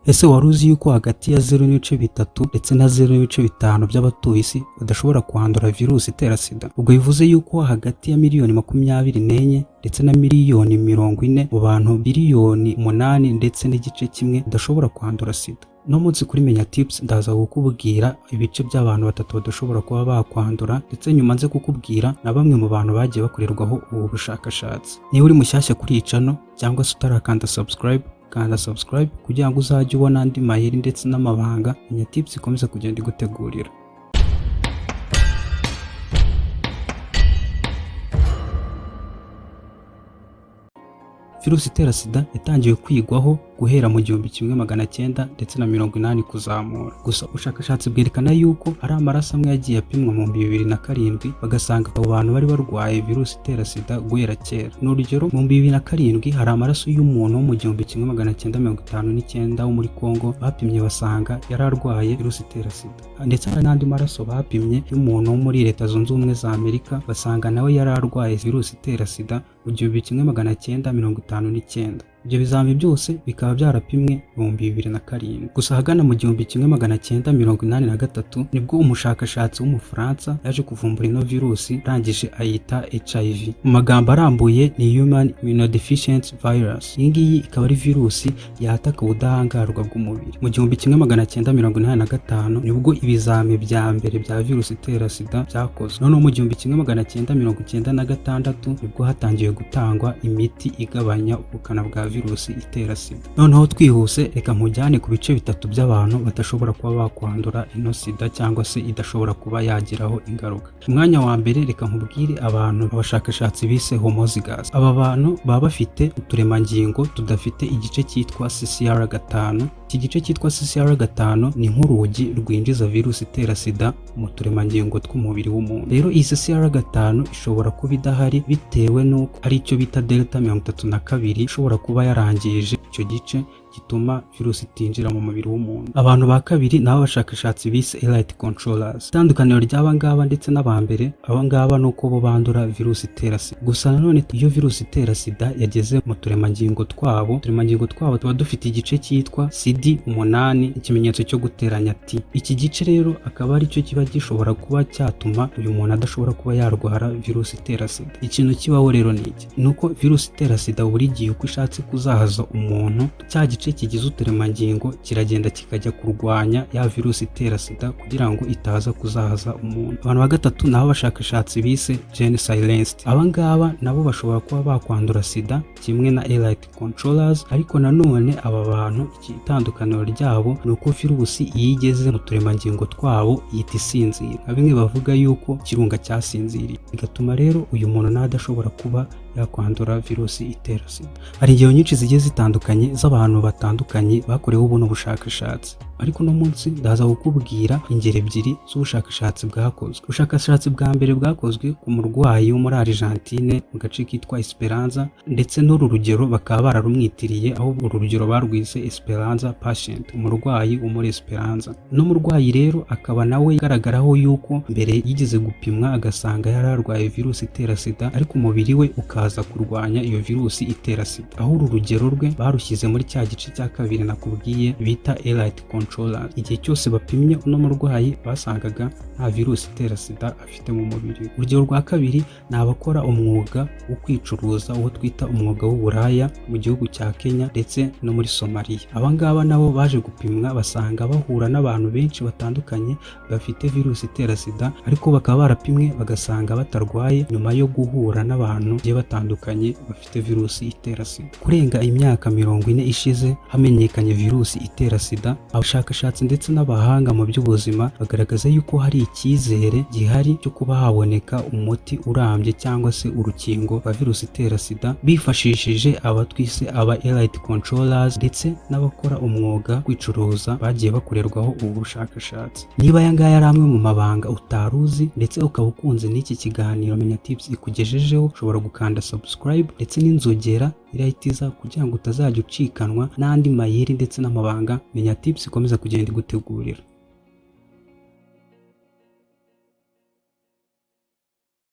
Ese wari uzi yuko hagati ya 0.3 ndetse na 0.5 by'abatuye isi badashobora kwandura virusi itera sida? Ubwo bivuze yuko hagati ya miliyoni 24 ndetse na miliyoni 40 mu bantu biliyoni 8 ndetse n'igice kimwe badashobora kwandura sida. No munsi kuri Menya Tips ndaza kukubwira ibice by'abantu batatu badashobora kuba bakwandura, ndetse nyuma nze kukubwira na bamwe mu bantu bagiye bakorerwaho ubu bushakashatsi. Niba uri mushyashya kuri iyi channel cyangwa se utarakanda subscribe, kanda subscribe kugira ngo uzajye ubona andi mayeri ndetse n'amabanga Menya Tips ikomeza kugenda igutegurira. Virusi itera sida yatangiye kwigwaho guhera mu 1900 ndetse na 80 kuzamura. Gusa ubushakashatsi bwerekana yuko ari amaraso amwe yagiye apimwa mu 2007 bagasanga abo bantu bari barwaye virusi itera sida guhera kera. N'urugero, mu 2007 hari amaraso y'umuntu wo mu 1959 wo muri Kongo bapimye basanga yari arwaye virusi itera sida, ndetse hari n'andi maraso bapimye y'umuntu wo muri Leta Zunze Ubumwe za Amerika basanga nawe yari arwaye virusi itera sida mu 1959. Ibyo bizami byose bikaba byarapimwe mu 2007. Gusa hagana mu 1983 nibwo umushakashatsi w'umufaransa yaje kuvumbura ino virusi arangije ayita HIV. Mu magambo arambuye ni Human Immunodeficiency Virus. Iyi ngiyi ikaba ari virusi yataka ubudahangarwa bw'umubiri. Mu 1985 nibwo ibizami bya mbere bya virusi itera sida byakozwe. Noneho mu 1996 nibwo hatangiye gutangwa imiti igabanya ubukana bwa virusi itera sida. Noneho twihuse reka nkujyane ku bice bitatu by'abantu badashobora kuba bakwandura ino sida cyangwa se idashobora kuba yagiraho ingaruka. Umwanya wa mbere reka nkubwire abantu abashakashatsi bise homozygous. Aba bantu baba bafite uturemangingo tudafite igice cyitwa CCR5. Iki gice cyitwa CCR5 ni nk'urugi rwinjiza virusi itera sida mu turemangingo tw'umubiri w'umuntu. Rero iyi CCR5 ishobora kuba idahari bitewe n'uko ari icyo bita delta 32 ishobora kuba yarangije icyo gice gituma virusi itinjira mu mubiri w'umuntu. Abantu ba kabiri nabo bashakashatsi bise elite controllers. Itandukaniro ry'aba ngaba ndetse n'abambere, aba ngaba nuko bo bandura virusi itera sida. Gusa nanone iyo virusi itera sida yageze mu turemangingo twabo tuba dufite igice cyitwa CD8, ikimenyetso cyo guteranya T. Iki gice rero akaba ari cyo kiba gishobora kuba cyatuma uyu muntu adashobora kuba yarwara virusi itera sida. Ikintu kibaho rero ni iki: nuko virusi itera sida buri gihe uko ishatse kuzahaza umuntu, cya gice kigize uturemangingo kiragenda kikajya kurwanya ya virusi itera sida kugira ngo itaza kuzahaza umuntu. Abantu ba gatatu nabo bashakashatsi bise gene silenced. Aba ngaba nabo bashobora kuba bakwandura sida kimwe na elite controllers, ariko nanone aba bantu itandukaniro ryabo ni uko virusi iyo igeze mu turemangingo twabo ihita isinzira, nka bimwe bavuga yuko ikirunga cyasinziriye, bigatuma rero uyu muntu nadashobora kuba yakwandura virusi itera sida. Hari ingero nyinshi zigiye zitandukanye z'abantu batandukanye bakorewe ubuno bushakashatsi, ariko no munsi ndaza kukubwira ingero ebyiri z'ubushakashatsi bwakozwe. Ubushakashatsi bwa mbere bwakozwe ku murwayi wo muri Argentine mu gace kitwa Esperanza, ndetse n'uru rugero bakaba bararumwitiriye, aho uru rugero barwise Esperanza patient, umurwayi wo muri Esperanza. No murwayi rero akaba nawe igaragaraho yuko mbere yigeze gupimwa agasanga yari arwaye virusi itera sida, ariko umubiri we ukaza kurwanya iyo virusi itera sida. Aho uru rugero rwe barushyize muri cya gice cya kabiri nakubwiye bita elite controllers. Igihe cyose bapimye uno murwayi basangaga nta virusi itera sida afite mu mubiri. Urugero rwa kabiri ni abakora umwuga wo kwicuruza, uwo twita umwuga w'uburaya mu gihugu cya Kenya ndetse no muri Somalia. Aba ngaba nabo baje gupimwa basanga bahura n'abantu benshi batandukanye bafite virusi itera sida, ariko bakaba barapimwe bagasanga batarwaye nyuma yo guhura n'abantu bagiye batandukanye bafite virusi itera sida. Kurenga imyaka 40 ishize hamenyekanye virusi itera sida, abashakashatsi ndetse n'abahanga mu by'ubuzima bagaragaza yuko hari icyizere gihari cyo kuba haboneka umuti urambye cyangwa se urukingo rwa virusi itera sida, bifashishije abatwise aba elite controllers ndetse n'abakora umwuga kwicuruza bagiye bakorerwaho ubu bushakashatsi. Niba aya ngaya ari amwe mu mabanga utaruzi ndetse ukaba ukunze n'iki kiganiro Menya Tips ikugejejeho, ushobora gukanda subscribe ndetse n'inzogera irahitiza kugira ngo utazajya ucikanwa n'andi mayeri ndetse n'amabanga Menya Tips ikomeza kugenda igutegurira.